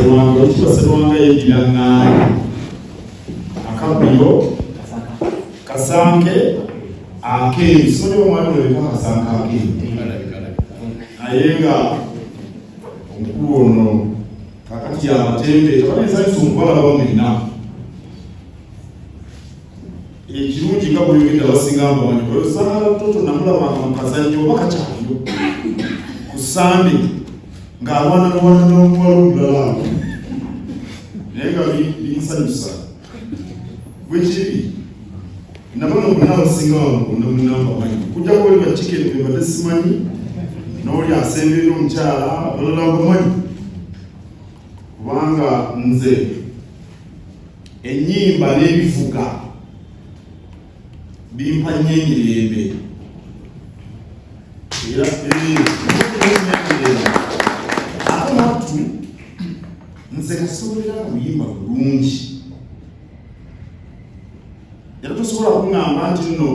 Serwanga yegiranga akabiro kasanke ake sori omwana weka kasanke ake ayenga okuono kakati amatembe tabaneza nsungwala bamwina ekirungi nga buli yogenda basingamba wani kwa sala toto namulaba akamukazanyo bakachaliyo kusande ng'abaana n'omuwala omulala naye nga binsanyusa bwe kiri nabona bonna abasinga bamukunda munamba manyi kujja kwoli bakikere be badde simanyi n'oli asembera omukyala abalala bamanyi kubanga nze ennyimba n'ebivuga bimpa nnyo emirembe era abantu nze kasobolera kuyimba bulungi era tosobola kuŋŋamba nti nno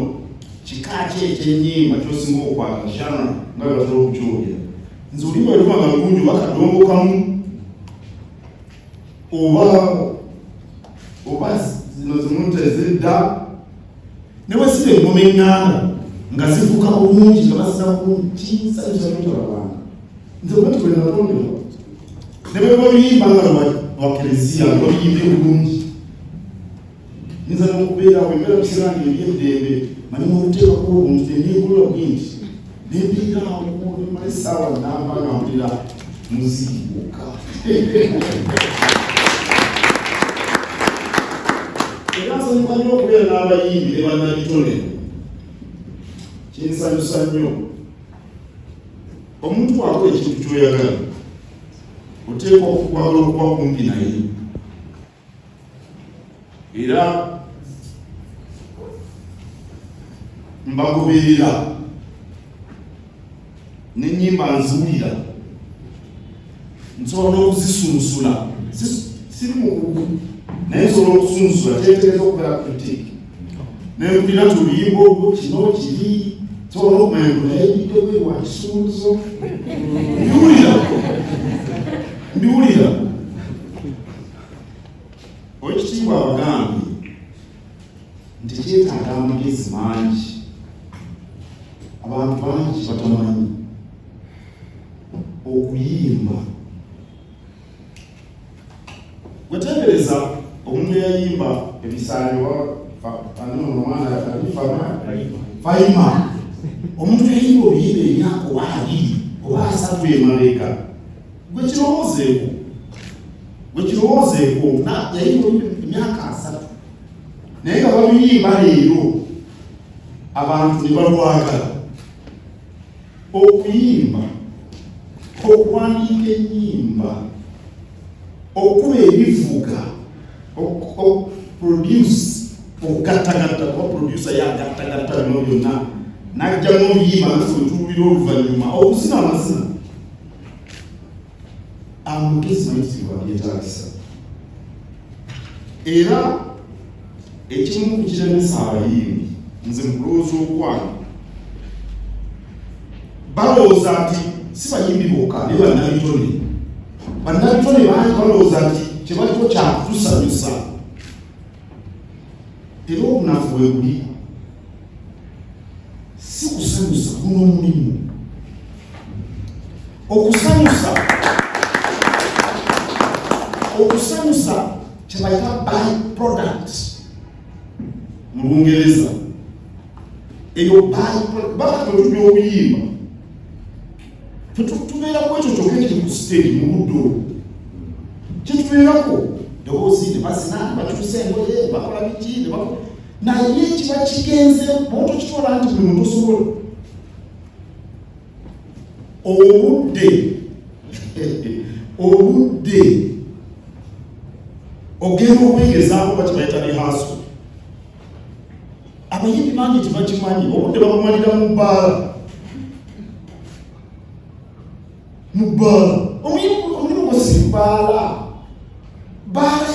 kika ki ekyennyimba kyosinga okwagala shana nga bwe basobola okukyogera nze oluyimba lwanga lulungi oba kadongo kamu oba zino zimuntu ezidda ne bwe siba engoma eŋŋanda nga zivuga bulungi nga basira bulungi kinsanyusa notolabanga nze bwe tubenatonderwa ne bwe babiyimba nga lwa kereziya babiyimbe bulungi nza n'okubeerawo embeera kusirange ebyeddembe malimu oluteekako obuntu teneegulula bwingi nembiiraawo nemala essaawa namba nga mpulira muziki gwokka era nsanyuka nnyo okubeera n'abayimbi ne bannabitone kinsanyusa nnyo omuntu akola ekintu kyoyagala oteekwa okukwagala okuba kumpi naye era mbagoberera n'ennyimba nziwulira nsobola n'okuzisunsula siri mukugu naye nsobola okusunsula kyetegereza okubeera critique nempulira tuluyimba ogwo kino kiri nsobola okumanya naye biddewe wa kisunzo mbiwulira Oweekitiibwa abagambye nti kyetaaga amagezi mangi abantu bangi batamanyi okuyimba wetegereza omuntu eyayimba ebisaanyi fayima omuntu eyayimba oluyimba emyaka oba 2 oba 3 emabega gwekirowoozeeko yayimba emyaka 3 naye nga babiyimba leero abantu ne balwagala okuyimba okuwandiika ennyimba okuba ebivuga produce okugattagatta kuba producer yagattagatta bino byonna n'ajjamu obuyimba naffe wetuwulira oluvannyuma okuzina amazina amagezi mayitibwa byetaagisa era ekimu ku kiremesa abayimbi nze mu kulowooza okwange balowooza nti si bayimbi bokka naye bannabitone bangi balowooza nti kyebaliko kyakutusanyusa era obunafu bwe buli si kusanyusa guno omulimu okusanyusa kyebayita by product mu Lungereza eyo bakatulya obuyimba tubeerako ekyo kyokka ekiri ku stage mu buddo kyetubeerako ddoboozi ne basina bakyusa engoye bakola biki naye kiba kigenze bonto kitwala nti buli muntu osobola obudde ogenda okwegezaako bakibayita rehaso abayimbi bangi tebakimanyi obudde babumalira mu bbaala omulimu gwesi bbaala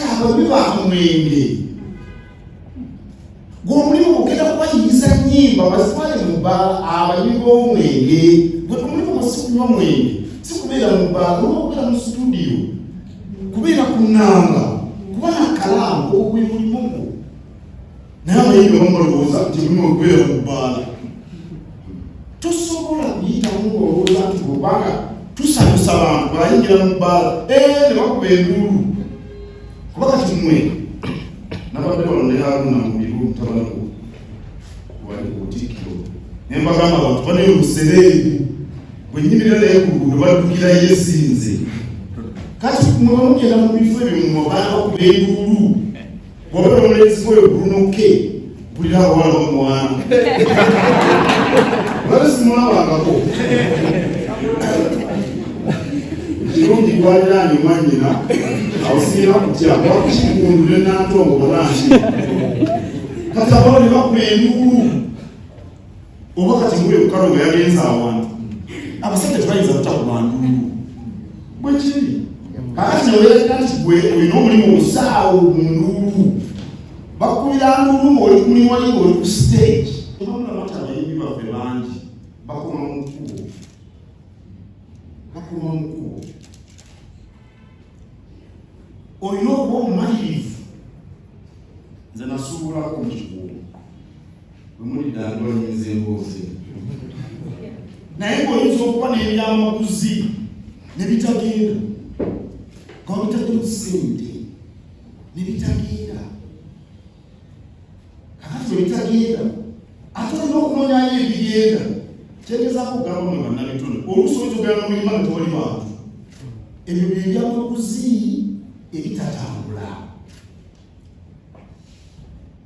yababi bamwenge gw'omulimu ogenda kubayiriza nnyimba bazitwale mu bbaala abayibi b'omwenge omulimu gwesi kunywa mwenge si kubeera mu bbaala olwokubeera mu studio kubeera kunanga kuba nakalanga ogwe mulimu naye abayimbi bamalowooza nti mulimu okubeera mu bbaala tosobola kuyitamu olowooza nti kubanga tusanyusa abantu bayingira mu bbaala ne bakuba enduulu kuba kati mmwe nabadde wano ne Haruna mu biru mutabanaku wali ku Tikkiro naye mbagamba abantu banayo obusereebu bwe nyimirira naye ku luguudo baddukira yesinze kati mwe mugenda mu bifo ebyo mubagala bakuba enduulu bw'obeera omulenzi gwe ogulunoke mpulira abawala bamuwaana bali simulabangako kirungi gwaliraanye omwanyina awusiira kutya wakukikundule nantongo bolangi kati abawala ne bakuba enduulu oba kati ngule kukalo nga yagenza awantu abasajja tebayinza kutakuba nduulu bwekiri kakati neweereka nti gwe olina omulimu osaawo mu nduulu bakubira nduulu ng'oli ku mulimu wali ng'oli ku stage ebamulaba nti abayimbi baffe bangi bakoma mu kkubo olina okuba omumalirivu nze nasuubulako mu kikuubo bwe mulidde andwanyiriza emboozi naye ng'oyinza okuba n'ebyamaguzi ne bitagenda nga bitagenda ssente ne bitagenda kakati bwe bitagenda ate olina okunoonyayo ebigenda kyegezaako okugamba mwe bannabitone oluusi oyinza ogenda n'omulima nga tewali bantu ebyo byebyamaguzi ebitatambula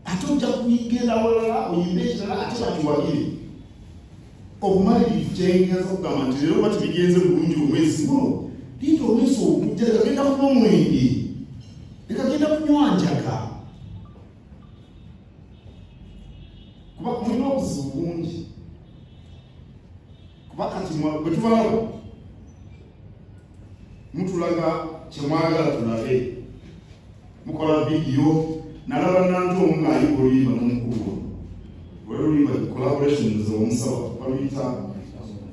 ate ojja kuyigenda walala oyimba ekirala ate bakiwagire obumalirivu kyengeeza okugamba nti leero bati bigenze bulungi omwezi guno linda omwezi ogujja lekagenda kuba omwenge lekagenda kunywanjaga kuba mulina obuzibu bungi kuba kati bwe tubalaba mutulaga kyemwagala tulabe mukola vidiyo nalaba nantomu ng'ayimba oluyimba n'omukubo oluyimba collaborations omusawa baluyita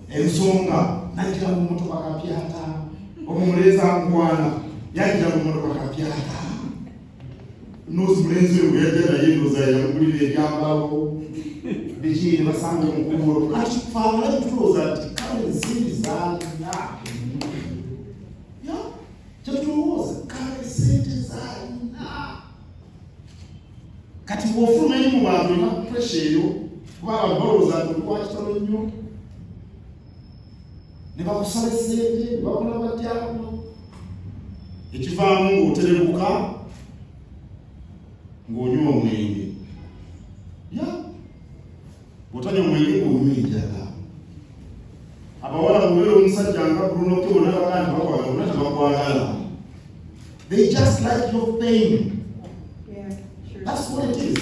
ensonga najjira mu motoka kapyata omumuleeza nkwana yajjira mu motoka kapyata nozi mulenzi we bwe yajja naye ndoza yamugulira ebyambalo biki ne basanga omukubo kati faamala tutulooza nti kale ensimbi zaalina kyetulowooza kale sente zaalina kati bw'ofuluma eri mu bantu olina puresha eyo kuba abantu balowooza nti olwakitalo nnyo ne bakusala essente ne bakola batyamu ekivaamu ng'oterebuka ng'onywa omwenge bw'otanywa omwenge ng'onywa enjala abawala mubeera omusajja nga bulunoke bonna bakandi bakwagala bonna tebakwagala they just like your fame. That's what it is.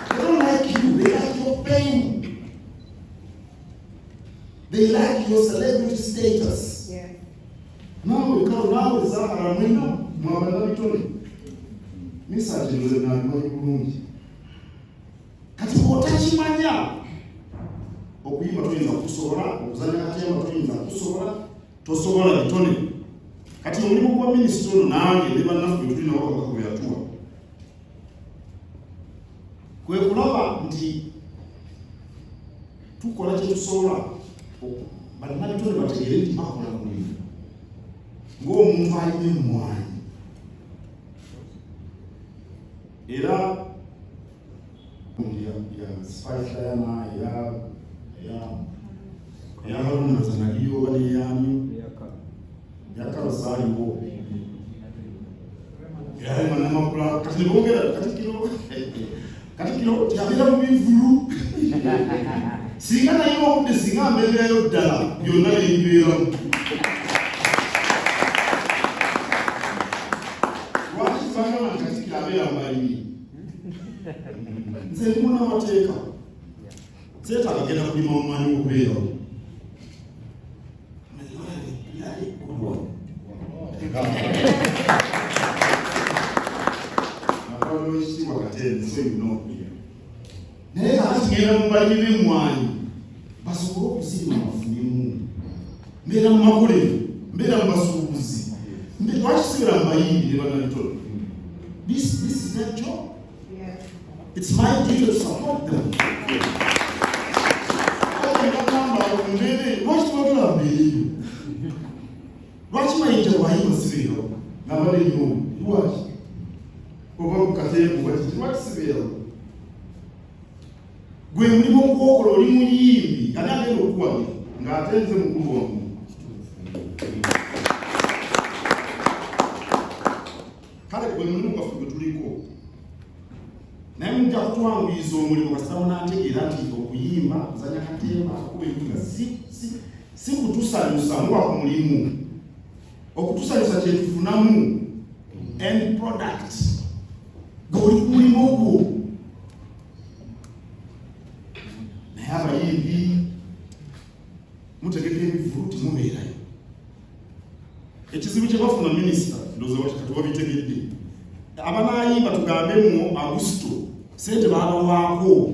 They don't like you, they like your fame. They like your celebrity status. Nawe zaagala mwena mwabannabitone misaji nze nabimanyi bulungi kati bw'otakimanya okuyimba toyinza kusobola okuzanya katemba toyinza kusobola tosobola bitone kati omulimu gwa minisita ono nange ne bannaffe tulina wakabaka bwe yatuwa kwe kulaba nti tukola kyetusobola bannabitone bategere nti bakola mulimu ng'omuntu alina emmwanyi era ya Spiderman ya Haruna Zanaliyo bali yani ya Karosaaliwo ya Manamakula kati bongera kati kilo yabira mu bivulu singa nayo obudde singa mbeerayo ddala byonna n'ebibeeramu lwaki tubagamba nti kati kilabeera mbalimi nze ndi munnamateeka seetaaga genda kulima omwanya okubeerawo ekitiibwa katenso ebinookulya naye kakati ngenda mu balimi b'emmwanyi basobole okuzirima bafunemu mbeera mu makolero mbeera mu basuubuzi Lwaki sibira mbayimbi ne bannabitone? This is their job. Yeah. It's my duty to support them. Lwaki tubagala mbeeyo? Lwaki mayinja bwayimba sibeerawo? Nabale nnyo. Lwaki? Oba kukateeku bati lwaki sibeerawo? Gwe mulimu ogwokola oli muyimbi ani agenda okuwagira ng'atenze mukulu wamu. Kale gwe mulimu gwaffe gwe tuliko. Naye mujja kutwanguyiza omulimu kasita munaategeera nti okuyimba kuzanya katemba akuba ebiga si kutusanyusa muba ku mulimu. Okutusanyusa kye tufunamu end product ng'oli ku mulimu ogwo. Naye abayimbi mutegeka ebivulu temubeerayo. Ekizibu kye bafuna minisita ndowooza kati babitegedde. Abanaayimba tugambemu Augusito ssente baabawaako.